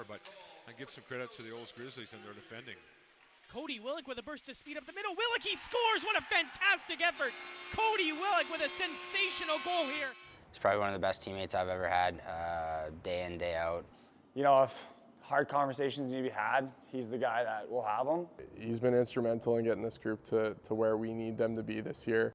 but I give some credit to the Olds Grizzlies and their defending. Kody Willick with a burst to speed up the middle. Willick, he scores! What a fantastic effort! Kody Willick with a sensational goal here. He's probably one of the best teammates I've ever had, day in, day out. You know, if hard conversations need to be had, he's the guy that will have them. He's been instrumental in getting this group to where we need them to be this year.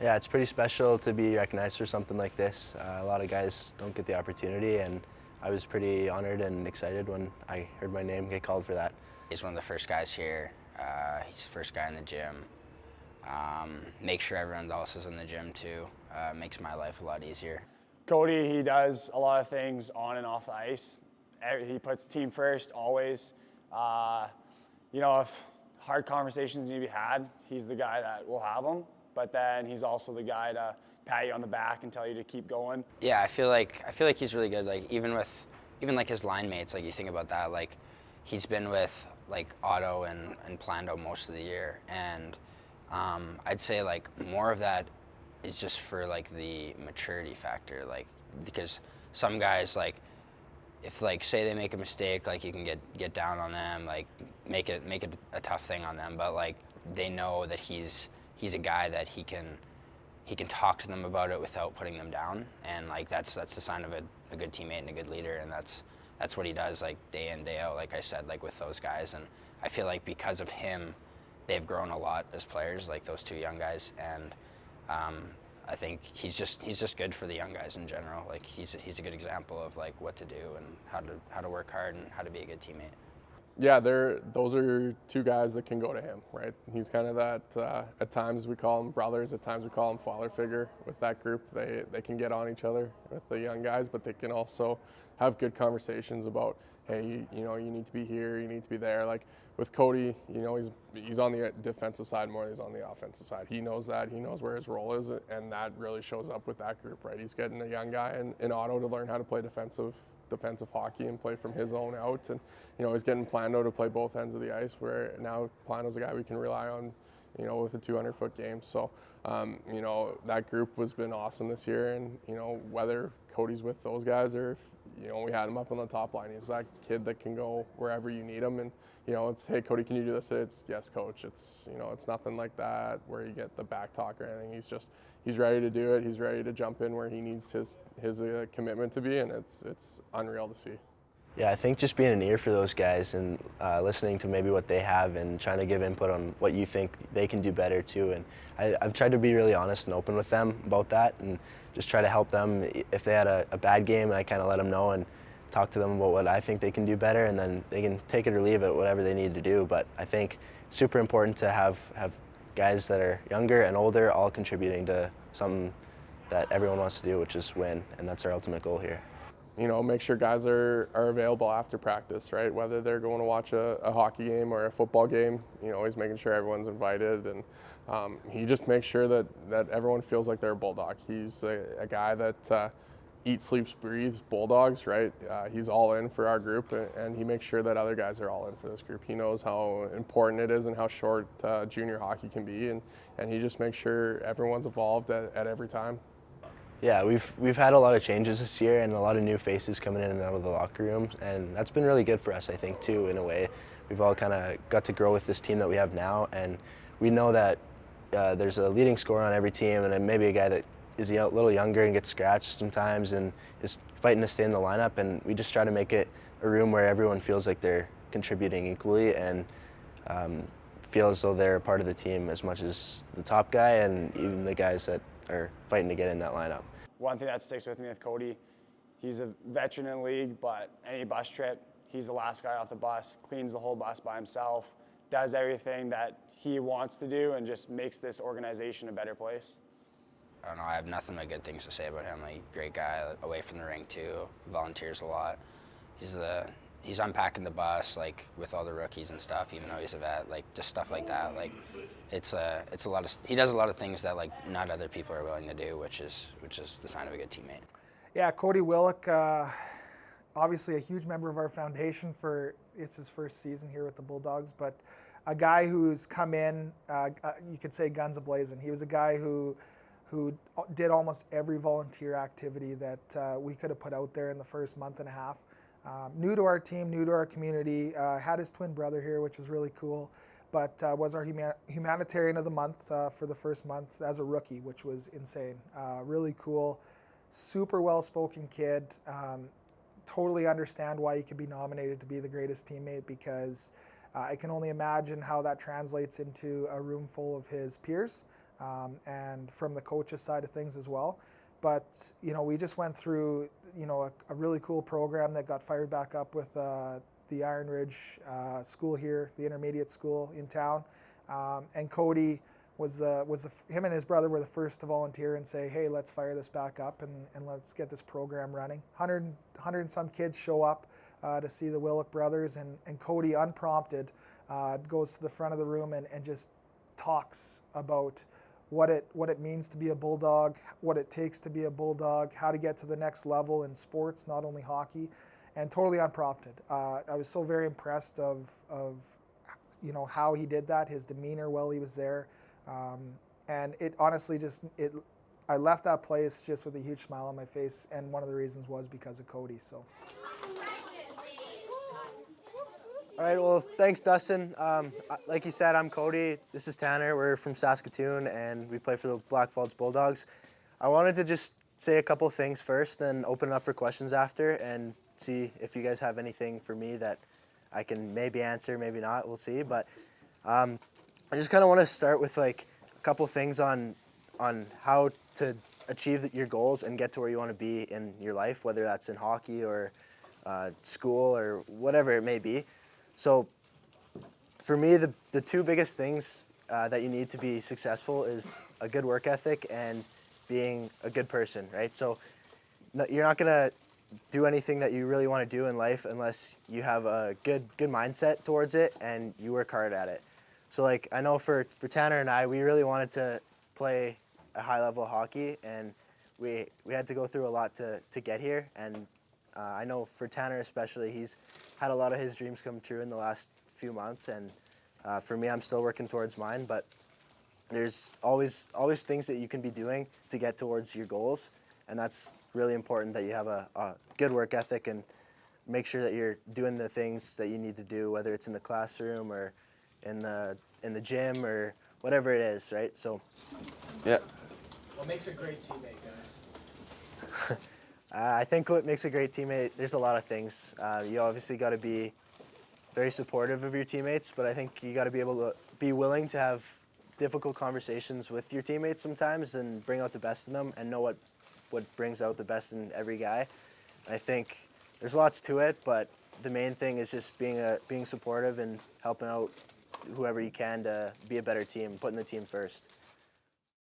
Yeah, it's pretty special to be recognized for something like this. A lot of guys don't get the opportunity, and I was pretty honored and excited when I heard my name get called for that. He's one of the first guys here. He's the first guy in the gym. Make sure everyone else is in the gym too. Makes my life a lot easier. Kody, he does a lot of things on and off the ice. He puts the team first, always. You know, if hard conversations need to be had, he's the guy that will have them. But then he's also the guy to pat you on the back and tell you to keep going. Yeah, I feel like he's really good. Like even like his line mates, like you think about that, like he's been with like Otto and Plando most of the year, and I'd say like more of that is just for like the maturity factor, like because some guys like if like say they make a mistake, like you can get down on them, like make it a tough thing on them, but like they know that he's a guy that he can talk to them about it without putting them down, and like that's the sign of a good teammate and a good leader, and that's what he does like day in, day out, like I said, like with those guys. And I feel like because of him, they've grown a lot as players, like those two young guys, and I think he's just good for the young guys in general. Like he's a good example of like what to do and how to work hard and how to be a good teammate. Yeah, those are two guys that can go to him, right? He's kind of that, at times we call them brothers, at times we call them father figure. With that group, they can get on each other with the young guys, but they can also have good conversations about, hey, you know, you need to be here, you need to be there. Like with Kody, you know, he's on the defensive side more than he's on the offensive side. He knows that, he knows where his role is, and that really shows up with that group, right? He's getting a young guy in Otto to learn how to play defensive hockey and play from his own out, and you know he's getting Plando to play both ends of the ice, where now Plando's a guy we can rely on, you know, with a 200-foot game. So you know, that group has been awesome this year, and you know, whether Kody's with those guys or if, you know, we had him up on the top line, he's that kid that can go wherever you need him. And you know, it's, hey Kody, can you do this? It's yes coach. It's, you know, it's nothing like that where you get the back talk or anything. He's ready to do it. He's ready to jump in where he needs his commitment to be, and it's unreal to see. Yeah, I think just being an ear for those guys and listening to maybe what they have and trying to give input on what you think they can do better too. And I've tried to be really honest and open with them about that, and just try to help them. If they had a bad game, I kind of let them know and talk to them about what I think they can do better, and then they can take it or leave it, whatever they need to do. But I think it's super important to have guys that are younger and older all contributing to something that everyone wants to do, which is win, and that's our ultimate goal here. You know, make sure guys are available after practice, right? Whether they're going to watch a hockey game or a football game, you know, he's making sure everyone's invited, and he just makes sure that everyone feels like they're a Bulldog. He's a guy that eats, sleeps, breathes Bulldogs, right? He's all in for our group, and he makes sure that other guys are all in for this group. He knows how important it is and how short junior hockey can be, and he just makes sure everyone's involved at every time. Yeah, we've had a lot of changes this year and a lot of new faces coming in and out of the locker room, and that's been really good for us, I think, too, in a way. We've all kind of got to grow with this team that we have now, and we know that there's a leading scorer on every team, and then maybe a guy that is a little younger and gets scratched sometimes and is fighting to stay in the lineup, and we just try to make it a room where everyone feels like they're contributing equally and feel as though they're a part of the team as much as the top guy and even the guys that are fighting to get in that lineup. One thing that sticks with me with Kody, he's a veteran in the league, but any bus trip, he's the last guy off the bus, cleans the whole bus by himself, does everything that he wants to do, and just makes this organization a better place. I don't know, I have nothing but good things to say about him. Like, great guy away from the rink too, volunteers a lot. He's unpacking the bus, like with all the rookies and stuff, even though he's a vet, like just stuff like that. Like it's a lot of, he does a lot of things that like not other people are willing to do, which is the sign of a good teammate. Yeah, Kody Willick, obviously a huge member of our foundation it's his first season here with the Bulldogs, but a guy who's come in, you could say guns a-blazing. He was a guy who did almost every volunteer activity that we could have put out there in the first month and a half. New to our team, new to our community, had his twin brother here, which was really cool, but was our humanitarian of the month for the first month as a rookie, which was insane. Really cool, super well-spoken kid. Totally understand why he could be nominated to be the greatest teammate, because I can only imagine how that translates into a room full of his peers, and from the coach's side of things as well. But, you know, we just went through, you know, a really cool program that got fired back up with the Iron Ridge school here, the intermediate school in town. And Kody him and his brother were the first to volunteer and say, hey, let's fire this back up and let's get this program running. 100 and some kids show up to see the Willick brothers, and Kody, unprompted, goes to the front of the room and just talks about what it means to be a Bulldog, what it takes to be a Bulldog, how to get to the next level in sports, not only hockey, and totally unprompted. I was so very impressed of you know, how he did that, his demeanor while he was there, and it honestly I left that place just with a huge smile on my face, and one of the reasons was because of Kody. So. All right, well, thanks, Dustin. Like you said, I'm Kody. This is Tanner. We're from Saskatoon, and we play for the Blackfalds Bulldogs. I wanted to just say a couple things first, then open it up for questions after, and see if you guys have anything for me that I can maybe answer, maybe not. We'll see. But I just kind of want to start with like a couple things on how to achieve your goals and get to where you want to be in your life, whether that's in hockey or school or whatever it may be. So for me, the two biggest things that you need to be successful is a good work ethic and being a good person, right? So you're not gonna do anything that you really want to do in life unless you have a good mindset towards it and you work hard at it. So like, I know for Tanner and I, we really wanted to play a high level of hockey, and we had to go through a lot to get here. And I know for Tanner especially, he's had a lot of his dreams come true in the last few months, and for me, I'm still working towards mine, but there's always things that you can be doing to get towards your goals, and that's really important, that you have a good work ethic and make sure that you're doing the things that you need to do, whether it's in the classroom or in the gym or whatever it is, right? So, yeah. What makes a great teammate, guys? I think what makes a great teammate, there's a lot of things. You obviously got to be very supportive of your teammates, but I think you got to be able to be willing to have difficult conversations with your teammates sometimes and bring out the best in them and know what brings out the best in every guy. I think there's lots to it, but the main thing is just being supportive and helping out whoever you can to be a better team, putting the team first.